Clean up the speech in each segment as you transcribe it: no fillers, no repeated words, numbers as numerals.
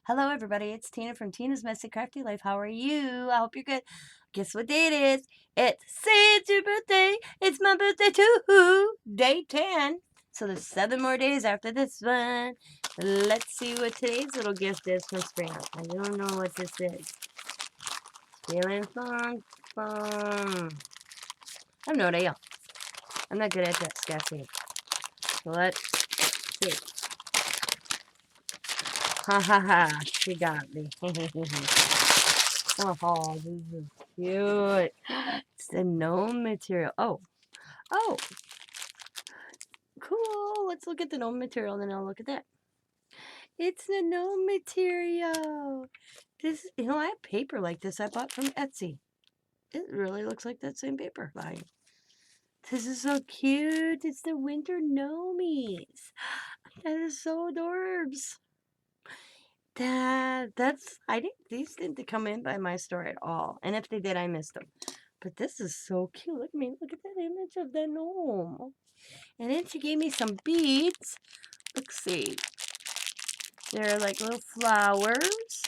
Hello, everybody. It's Tina from Tina's Messy Crafty Life. How are you? I hope you're good. Guess what day it is? It's your birthday. It's my birthday too. Day 10. So there's 7 more days after this one. Let's see what today's little gift is from Spring. I don't know what this is. Feeling fun. I have no idea. I'm not good at that guessing. So let's see. Ha ha ha. She got me. Oh, this is cute. It's the gnome material. Oh, cool. Let's look at the gnome material and then I'll look at that. It's the gnome material. I have paper like this I bought from Etsy. It really looks like that same paper line. This is so cute. It's the winter gnomies. That is so adorbs. I think these didn't come in by my store at all. And if they did, I missed them. But this is so cute. Look at me. Look at that image of the gnome. And then she gave me some beads. Let's see. They're like little flowers.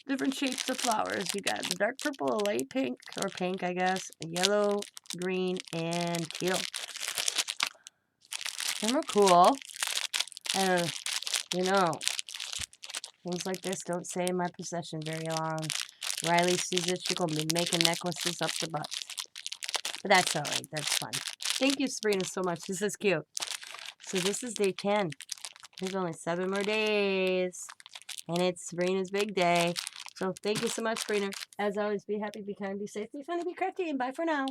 Different shapes of flowers. You got the dark purple, a light pink, or pink, I guess, a yellow, green, and teal. Them are cool. And, things like this don't stay in my possession very long. Riley sees it, she's gonna be making necklaces up the butt. But that's alright, that's fun. Thank you, Sabrina, so much. This is cute. So this is day 10. There's only 7 more days. And it's Sabrina's big day. So thank you so much, Sabrina. As always, be happy, be kind, be safe, be funny, be crafty, and bye for now.